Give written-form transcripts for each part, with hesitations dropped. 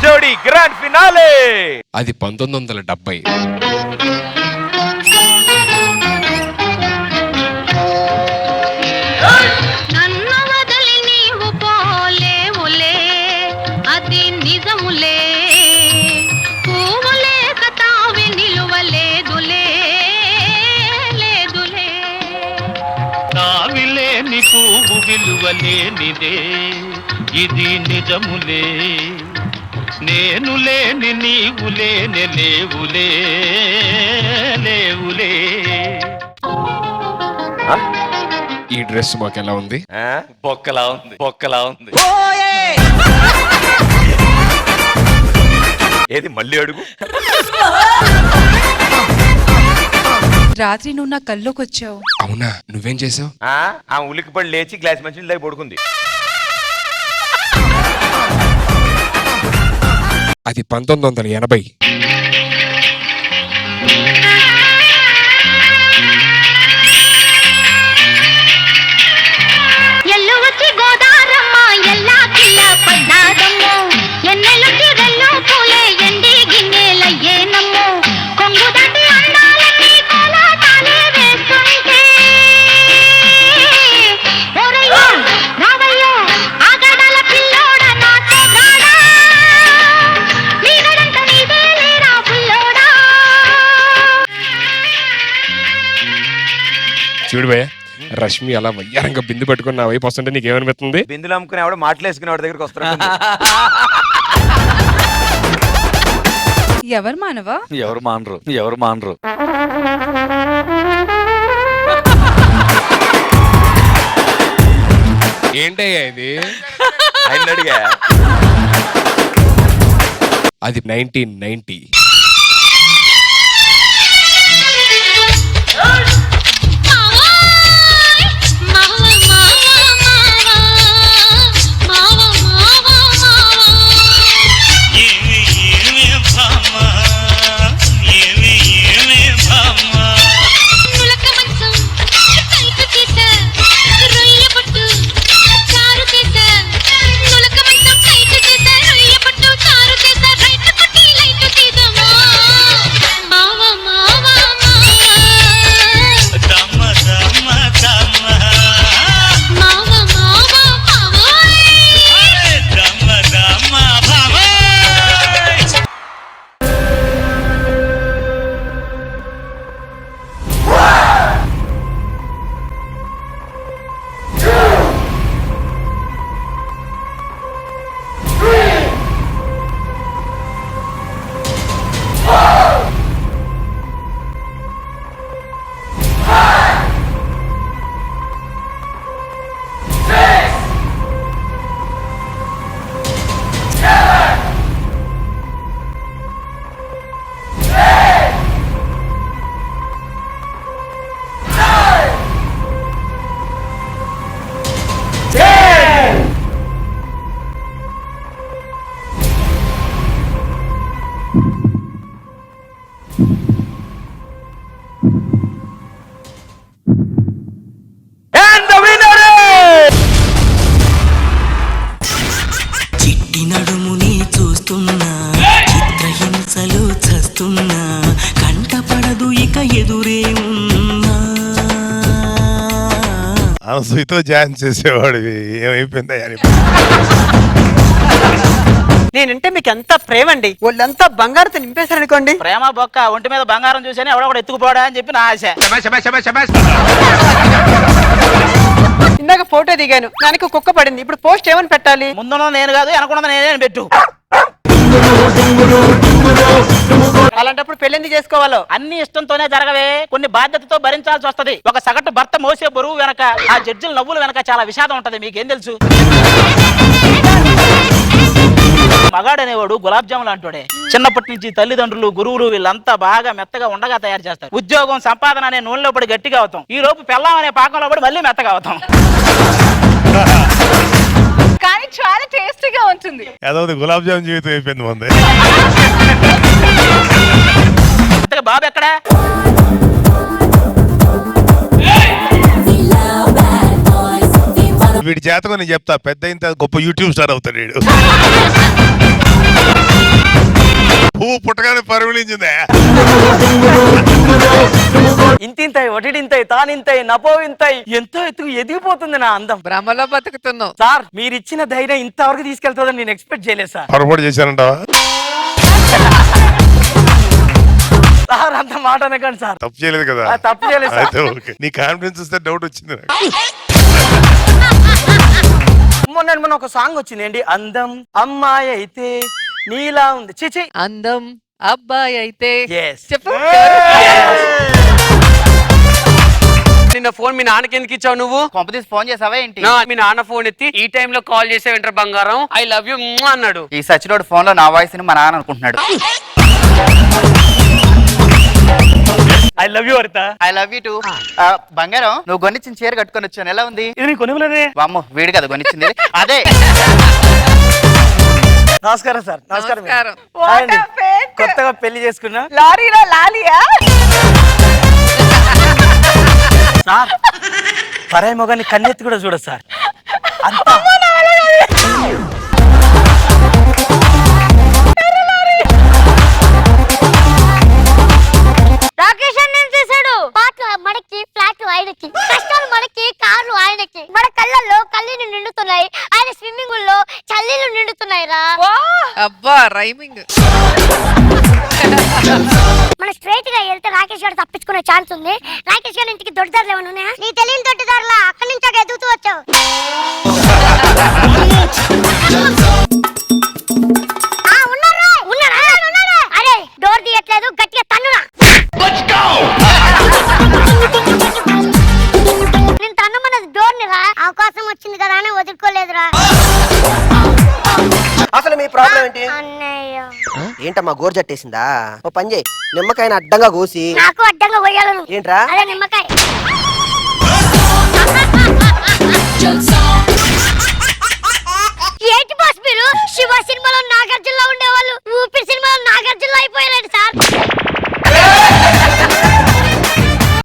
జోడీ grand finale. అది 1970. పువ్వు విలువలేనిదే ఇది నిజములే, నేను లేని నీవు లేని లేవులే లేవులే. ఈ డ్రెస్ మాకు ఎలా ఉంది? బొక్కలా ఉంది, బొక్కలా ఉంది. ఏది మళ్ళీ అడుగు. రాత్రి నువ్వు నా కల్లోకి వచ్చావు. అవునా? నువ్వేం చేసావు? ఆ ఉలికిపడి లేచి గ్లాస్ మంచి దగ్గర పడుకుంది. అది 1980. చూడు భయ్య, రష్మి అలా వయ్యారంగా బిందు పట్టుకుని నా వైపు వస్తుంటే నీకేమనిపిస్తుంది? బిందులు అమ్ముకుని ఆవిడ మాటలేసుకుని ఆవిడ దగ్గరికి వస్తారు. ఎవరు మానవా? ఎవరు మానరు, ఎవరు మానరు. ఏంటయ్యా ఇది? ఆయన అడిగా. అది 1990. చిట్టి నడుముని చూస్తున్నా, చిత్రహింసలు చస్తున్నా, కంటపడదు ఇక ఎదురే ఉన్నా. అనసూయతో ఛాన్స్ చేసేవాడు ఏమైపోయిందా? నేనంటే మీకు ఎంత ప్రేమ అండి, వాళ్ళంతా బంగారంతో నింపేశారనుకోండి. ప్రేమ బొక్క, ఒంటి మీద బంగారం చూసాను ఎవడో కూడా ఎత్తుకుపోడా అని చెప్పి నా ఆశ. ఇందాక ఫోటో దిగాను, దానికి కుక్క పడింది. ఇప్పుడు పోస్ట్ ఏమని పెట్టాలి? ముందున్న నేను కాదు, వెనకున్నది నేనే అని పెట్టు. అలాంటప్పుడు పెళ్ళెందుకు చేసుకోవాలో? అన్ని ఇష్టంతోనే జరగవే, కొన్ని బాధ్యతతో భరించాల్సి వస్తది. ఒక సగటు భర్త మోసే బరువు వెనక, ఆ జడ్జిల నవ్వులు వెనక చాలా విషాదం ఉంటది. మీకేం తెలుసు? మగాడనేవాడు గులాబ్ జాములు అంటాడే. చిన్నప్పటి నుంచి తల్లిదండ్రులు, గురువులు వీళ్ళంతా బాగా మెత్తగా ఉండగా తయారు చేస్తారు. ఉద్యోగం, సంపాదన అనే నూనెలో పడి గట్టిగా అవుతాం. ఈ లోపు పెళ్ళాం అనే పాకంలో పడి మళ్ళీ మెత్తగా అవుతాం. కానీ చాలా టేస్టీగా ఉంటుంది. ఏదో గులాబ్ జామున్ జీవితం అయిపోయింది మంది. బాబు ఎక్కడా? వీడి చేతకు నేను చెప్తా, పెద్ద ఇంత గొప్ప యూట్యూబ్ స్టార్ అవుతాడు వీడు. పుట్టగానే పరిమళించిందే. ఇంతింతాయి ఒటిడింతాయి తానింతాయి నపోవింతాయి ఎంతో ఎత్తుకు ఎదిగిపోతుంది నా అందం. భ్రమలో బతుకుతున్నావు. సార్ మీరు ఇచ్చిన ధైర్యం ఇంతవరకు తీసుకెళ్తుందని నేను ఎక్స్పెక్ట్ చేయలేదు సార్. పొరపాటు చేశానంటావా? సార్ అంత మాట అనకండి సార్. తప్పు చేయలేదు కదా? తప్పు చేయలేదు సార్. అయితే ఓకే. నీ కాన్ఫిడెన్స్ వస్తే డౌట్ వచ్చింది నాకు. మొన్న ఒక సాంగ్ వచ్చింది ఏంటి, అందం అమ్మాయి అయితే నీలా ఉంది చిచి. అందం అబ్బాయి అయితే Yes. చెప్పు. నిన్న ఫోన్ మీ నాన్నకి ఎందుకు ఇచ్చావు నువ్వు? కొంపతీసి ఫోన్ చేసావా ఏంటి? మీ నాన్న ఫోన్ ఎత్తి ఈ టైంలో కాల్ చేసే వింటర్ బంగారం ఐ లవ్ యూ అన్నాడు. ఈ సచినోడు ఫోన్ లో నా వాయిస్ ని మా నాన్న అనుకుంటున్నాడు. ఐ లవ్ యూ హరిత. I love you two. బంగారం నువ్వు కొనిచ్చిన చీర కట్టుకొని వచ్చాను, ఎలా ఉంది? ఇది నీ కొనివ్వలేదే. వామ్మో వీడు కదా కొనిచ్చింది. అదే. నమస్కారం సార్. నమస్కారం. నమస్కారం. హాయ్ అండి. కొత్తగా పెళ్లి చేసుకున్నా లారీలో లాలియా? సార్. పరాయి మొగాన్ని కన్నెత్తి కూడా చూడదు సార్. అంతా రాకేష్ అన్న ఏం చేశాడు? పాటలు మనకి, ఫ్లాట్లు ఆయనకి, కష్టాలు మనకి, కార్లు ఆయనకి. మన కళ్ళల్లో కళ్ళీలు నిండుతున్నాయి, ఆయన స్విమ్మింగ్ లో చల్లీలు నిండుతున్నాయి రా. అబ్బా రైమింగ్. మనం స్ట్రైట్ గా వెళ్తే రాకేష్ గారు తప్పించుకునే ఛాన్స్ ఉంది. రాకేష్ గారి ఇంటికి దొడ్డిదారులు ఏమైనా ఉన్నాయా? నీ తెలియని దొడ్డిదారులా అక్కడి నుంచి అక్కడ ఎదుగుతూ వచ్చావు. ఉన్నారా? అరే డోర్ తీయట్లేదు, గట్టిగా తన్నురా. నేను తన్నమన్నది డోర్ ని రా. అవకాశం వచ్చింది కదా అని వదులుకోలేదురా. అసలు మీ ప్రాబ్లం ఏంటి? అన్నయ్య ఏంటమ్మా గోరు జట్టేసిందా? ఓ పని చేయి, నిమ్మకాయని అడ్డంగా కోసి. నాకు అడ్డంగా పోయాలను. ఏంట్రా? అదే నిమ్మకాయ. ఏంటి బాస్ మీరు? శివ సినిమాలో నాగార్జునలో ఉండేవాళ్ళు ఊపిరి సినిమాలో నాగార్జునలో అయిపోయారండి సార్.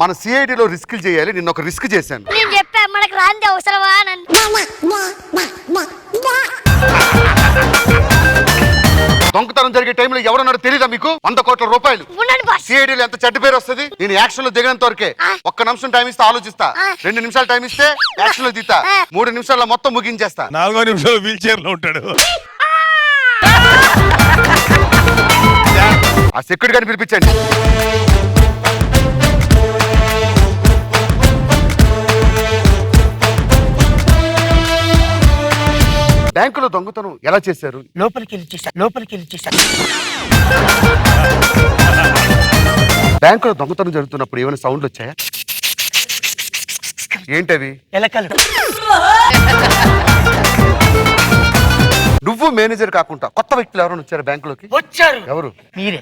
మన సిఐడిలో రిస్క్ చేయాలి. నిన్న ఒక రిస్క్ చేశాను. నేను చెప్పా మనకు రాంది అవసరమా అని. దొంగతనం జరిగే టైంలో ఎవరన్నారో తెలీదా మీకు? 100 కోట్ల రూపాయలు. ఉండండి బాస్. సిఐడిలో ఎంత చెడ్డ పేరు వస్తుంది. నేను యాక్షన్ లో దిగినంత వరకే. 1 నిమిషం టైం ఇస్తే ఆలోచిస్తా, 2 నిమిషాలు టైం ఇస్తే యాక్షన్ లో దిగుతా, 3 నిమిషాల్లో మొత్తం ముగించేస్తా. 4వ నిమిషంలో వీల్ చైర్ లో ఉంటాడు. ఆ సెక్యూరిటీ గారిని పిలిపించండి. బ్యాంకులో దొంగతనం ఎలా చేశారు? లోపలికి వెళ్ళి చేశారు. బ్యాంకులో దొంగతనం జరుగుతున్నప్పుడు ఏమైనా సౌండ్లు వచ్చాయా? ఏంటవి? ఎలకలు. నువ్వు మేనేజర్ కాకుండా కొత్త వ్యక్తులు ఎవరైనా వచ్చారు బ్యాంకులోకి? వచ్చారు. ఎవరు? మీరే.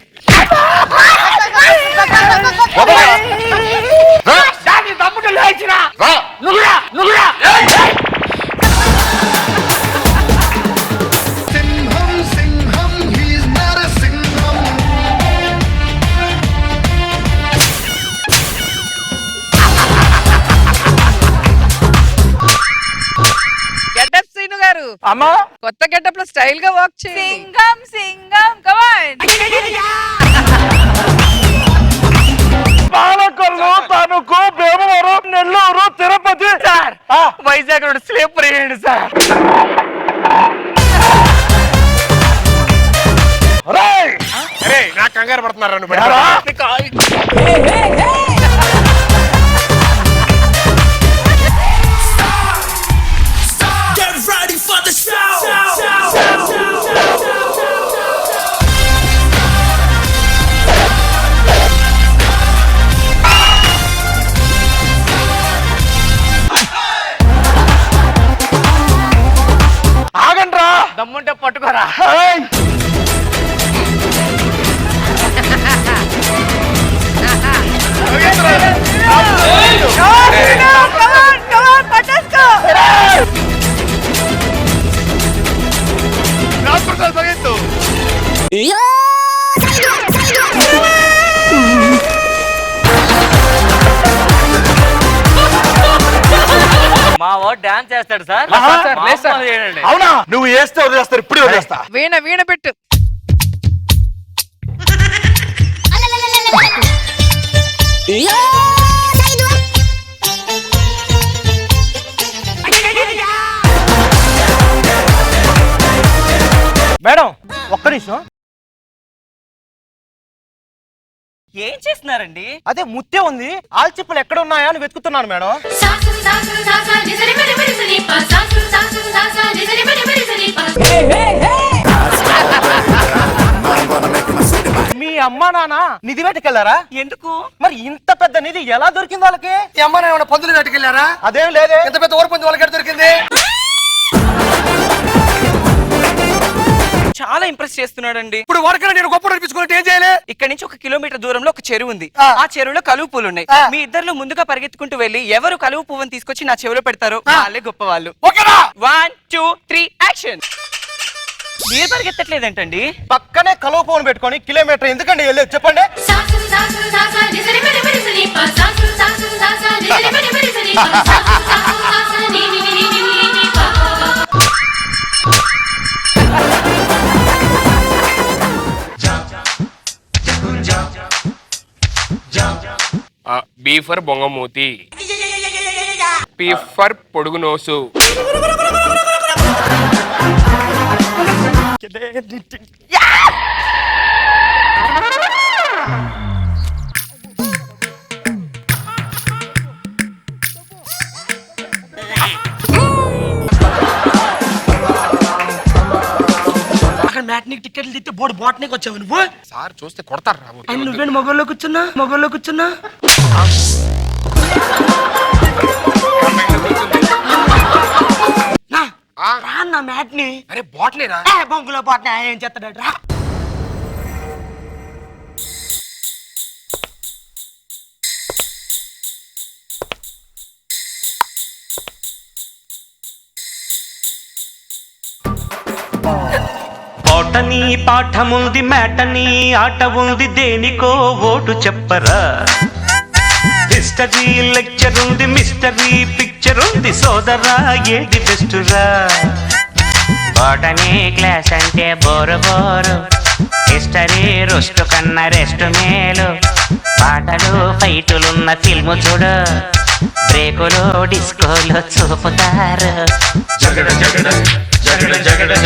గెటప్ సీను గారు అమ్మా కొత్త గెటప్ లో స్టైల్ గా వాక్ చేయండి. Singam Palakollu, Tanuku, Bhimavaram, Nellore, Tirupati. Sir Vizag road sleeper వేయండి సార్. నాకు కంగారు పడుతున్నారు. ఆగండ్రా, దమ్ముంటే పట్టుకోరా. మా వాడు డాన్స్ చేస్తాడు సార్. అవునా? నువ్వు వేస్తే వదిలేస్తారు, ఇప్పుడు వదిలేస్తా. వీణ పెట్టు. మేడం ఒక్క నిమిషం. ఏం చేస్తున్నారండి? అదే ముత్తే ఉంది, ఆల్చిప్పలు ఎక్కడ ఉన్నాయా అని వెతుకుతున్నాను మేడం. మీ అమ్మా నాన్న నిధి వేటకెళ్ళారా? ఎందుకు? మరి ఇంత పెద్ద నిధి ఎలా దొరికింది వాళ్ళకి? ఈ అమ్మ ఏమైనా పందులు వేటకెళ్ళారా? అదేం లేదే. ఎంత పెద్ద ఊరు పంది వాళ్ళకి దొరికింది? చాలా ఇంప్రెస్ చేస్తున్నాడండి. ఇప్పుడు వరకైనా నేను గొప్ప నడిపించుకున్నట్టు ఏం చేయాలి? ఇక్కడ నుంచి 1 కిలోమీటర్ దూరంలో ఒక చెరువు ఉంది. ఆ చెరువులో కలువు పూలు ఉన్నాయి. మీ ఇద్దరు ముందుగా పరిగెత్తుకుంటూ వెళ్ళి ఎవరు కలువు పువ్వుని తీసుకొచ్చి నా చెవిలో పెడతారో వాళ్ళే గొప్ప వాళ్ళు. 1 2 3 యాక్షన్. మీరు పరిగెత్తట్లేదంటండి? పక్కనే కలువు పువ్వును పెట్టుకొని కిలోమీటర్ ఎందుకండి వెళ్ళేది చెప్పండి. బీ ఫర్ బొంగమూతి, పీ ఫర్ పొడుగు నోసు. అక్కడ మ్యాట్నిక్ టికెట్లు తిట్టి బోర్డు బాట్నికి వచ్చావు నువ్వు. సార్ చూస్తే కొడతారు రాబో. నువ్వేంటి మొబైల్లో కూర్చున్నా? నా మ్యాట్ని. అరే బాట్నీ రా. బొంగులో బాట్ని ఏం చేస్తాడు రా. పాటని పాఠముంది, మేటని ఆట ఉంది, దేనికో ఓటు చెప్పరా. హిస్టరీ లెక్చర్ ఉంది, మిస్టరీ పిక్చర్ ఉంది, సోదరా ఏది బెస్టురా. బాటనీ క్లాస్ అంటే బోరు బోరు, హిస్టరీ రోస్ట్ కన్నా రెస్ట్ మేలు. పాటలు ఫైటులున్న ఫిల్ము చూడు, బ్రేకులు డిస్కోలు చూపుతారు. జగడ జగడ జగడ జగడ జా,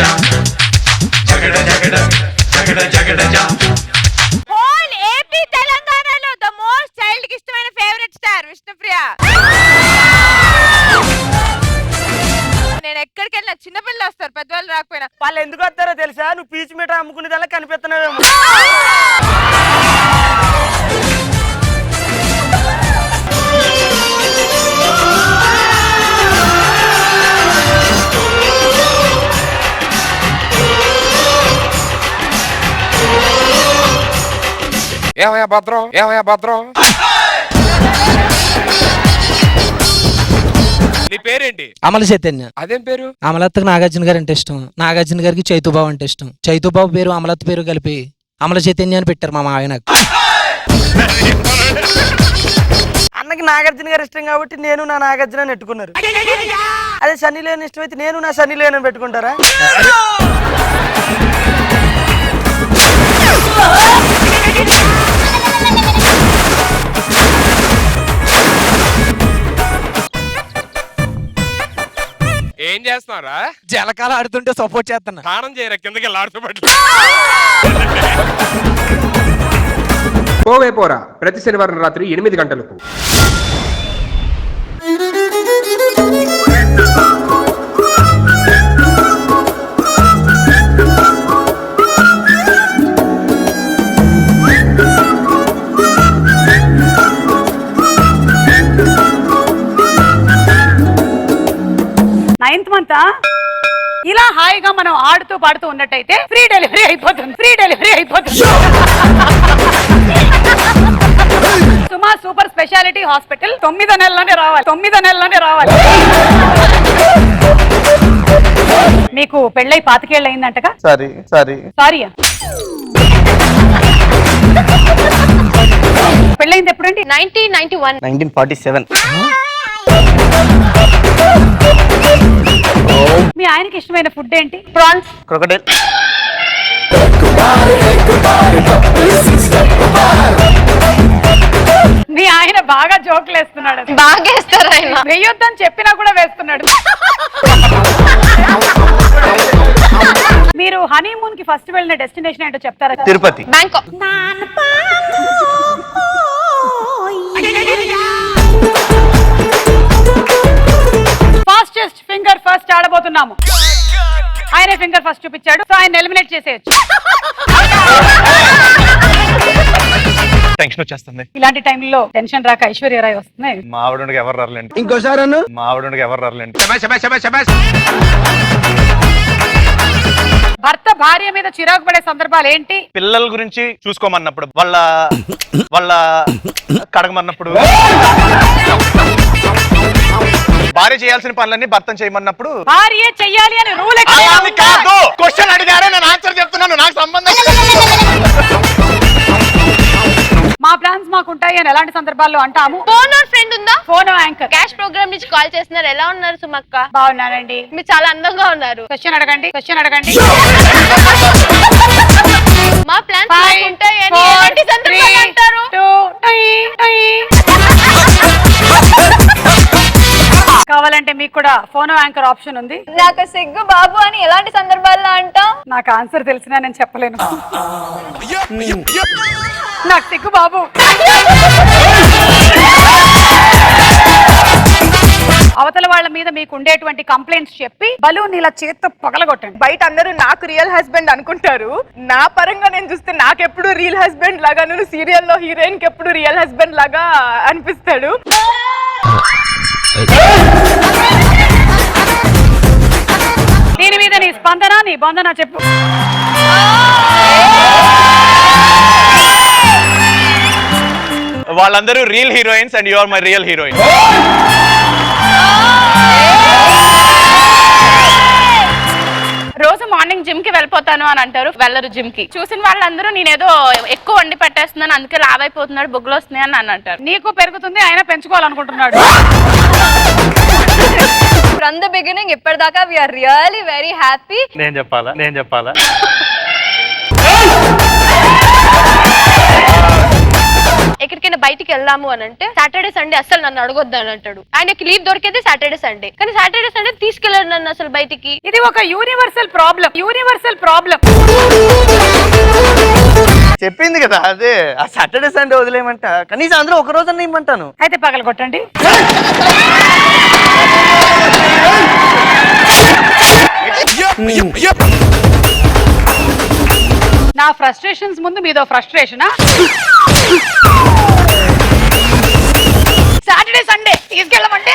జగడ జగడ జగడ జగడ జా. హోల్ ఏపీ తెలంగాణలో ద మోస్ట్ చైల్డ్ కి ఇష్టమైన ఫేవరెట్ స్టార్ విష్ణుప్రియ. నేను ఎక్కడికి వెళ్ళినా చిన్నపిల్లలు వస్తారు, పెద్దవాళ్ళు రాకపోయినా. వాళ్ళు ఎందుకు వస్తారో తెలుసా? నువ్వు పీచు మీట అమ్ముకునేదల్లా కనిపిస్తున్నావేమో. ఏమయ్యా భద్రం, నీ పేరేంటి? అమల చైతన్య. అదేం పేరు? అమలత్తకు నాగార్జున గారు అంటే ఇష్టం, నాగార్జున గారికి చైతుబాబు అంటే ఇష్టం. చైతుబాబు పేరు అమలత్త పేరు కలిపి అమల చైతన్య అని పెట్టారు మా మావయ్య నాకు. అన్నకి నాగార్జున గారు ఇష్టం కాబట్టి నేను నా నాగార్జున అని పెట్టుకున్నారు. అదే సన్నీ లేని ఇష్టం అయితే నేను నా సన్నీ లేని పెట్టుకుంటారా? ఏం చేస్తున్నారా? జలకాల ఆడుతుంటే సపోర్ట్ చేస్తున్నా. స్నానం చేయరా, కిందకి ఆడుతూ పోరా. ప్రతి శనివారం రాత్రి 8 గంటలకు. నైన్త్ మంత్ ఇలా హాయిగా మనం ఆడుతూ పాడుతూ ఉన్నట్టయితే ఫ్రీ డెలివరీ అయిపోతుంది. సుమా సూపర్ స్పెషాలిటీ హాస్పిటల్ 9 నెలల్లోనే రావాలి. మీకు పెళ్ళై 25 ఏళ్ళు అయిందంటగా? సారీ పెళ్ళైంది ఎప్పుడండి? 1991. 1947. మీ ఆయనకి ఇష్టమైన ఫుడ్ ఏంటి? ప్రాన్స్. క్రొకడైల్. మీ ఆయన బాగా జోకులు వేస్తున్నాడు. బాగా వేస్తారు ఆయన. వేయొద్దని చెప్పినా కూడా వేస్తున్నాడు. మీరు హనీమూన్ కి ఫస్ట్ వెళ్ళిన డెస్టినేషన్ ఏంటో చెప్తారా? Tirupati. Bangkok. Fastest finger first ఆడబోతున్నాము. ఆయనే ఫింగర్ ఫస్ట్ చూపించాడు, సో ఆయన ఎలిమినేట్ చేసేయచ్చు. టెన్షన్ వచ్చేస్తుంది. ఇలాంటి టైంలో టెన్షన్ రాక ఐశ్వర్య రాయ్ వస్తుంది. మా ఆవిడకి ఎవరు రారులేండి. ఇంకోసారి మా ఆవిడకి ఎవరు రారులేండి. భర్త భార్య మీద చిరాకు పడే సందర్భాలు ఏంటి? పిల్లల గురించి చూసుకోమన్నప్పుడు, వాళ్ళ కడగమన్నప్పుడు, భార్య చేయాల్సిన పనులన్నీ భర్త చేయమన్నప్పుడు. భార్య చెయ్యాలి అని రూల్ కాదు, క్వశ్చన్ అడిగారే, నేను ఆన్సర్ చెప్తున్నాను, నాకు సంబంధం. మా ప్లాన్స్ మాకుంటాయి అని ఎలాంటి సందర్భాల్లో అంటాము? ఫోన్ ఫ్రెండ్ ఉందా? ఫోన్ యాంకర్ క్యాష్ ప్రోగ్రామ్ నుంచి కాల్ చేస్తున్నారు. ఎలా ఉన్నారు సుమక్క? బాగున్నానండి. మీరు చాలా అందంగా ఉన్నారు. క్వశ్చన్ అడగండి. మా ప్లాన్స్ మాకుంటాయి అని ఎలాంటి సందర్భాల్లో అంటారు? కావాలంటే మీకు కూడా ఫోన్ యాంకర్ ఆప్షన్ ఉంది. నాకు సిగ్గు బాబు అని ఎలాంటి సందర్భాల్లో అంటాం? నాకు ఆన్సర్ తెలిసినా నేను చెప్పలేను. నాకు సిగ్గు బాబు. అవతల వాళ్ళ మీద మీకు ఉండేటువంటి కంప్లైంట్స్ చెప్పి బలూన్ ఇలా చేత్తో పగలగొట్టండి. బయట అందరూ నాకు రియల్ హస్బెండ్ అనుకుంటారు. నా పరంగా నేను చూస్తే నాకెప్పుడు రియల్ హస్బెండ్ లాగా, నేను సీరియల్లో హీరోయిన్ కి ఎప్పుడు రియల్ హస్బెండ్ లాగా అనిపిస్తాడు. దీని మీద నీ స్పందన, నీ బంధన చెప్పు. వాళ్ళందరూ real heroines and you are my real heroine. రోజు మార్నింగ్ జిమ్ కి వెళ్ళిపోతాను అని అంటారు, వెళ్ళరు జిమ్ కి. చూసిన వాళ్ళందరూ నేనేదో ఎక్కువ వండి పెట్టేస్తున్నాను అందుకే లావ్ అయిపోతున్నాడు, బొగ్గులు వస్తున్నాయి అని అంటారు. నీకు పెరుగుతుంది, ఆయన పెంచుకోవాలనుకుంటున్నాడు. ఫ్రమ్ ద బిగినింగ్ ఇప్పటిదాకా we are really very happy. నేను చెప్పాలా? ఎక్కడికైనా బయటికి వెళ్దాము అని అంటే సాటర్డే సండే అసలు నన్ను అడగొద్దు అని అంటాడు. ఆయనకి లీవ్ దొరికేది సాటర్డే సండే, కానీ సాటర్డే సండే తీసుకెళ్ళాడు నన్ను అసలు బయటికి. ఇది ఒక యూనివర్సల్ ప్రాబ్లం. చెప్పింది కదా అదే, ఆ సాటర్డే సండే వదిలేయమంట, కనీసం అందరూ ఒక రోజన్నా ఇమ్మంటాను. అయితే పగలగొట్టండి. నా ఫ్రస్ట్రేషన్స్ ముందు మీదో ఫ్రస్ట్రేషనా? Saturday Sunday తీసుకెళ్ళమంటే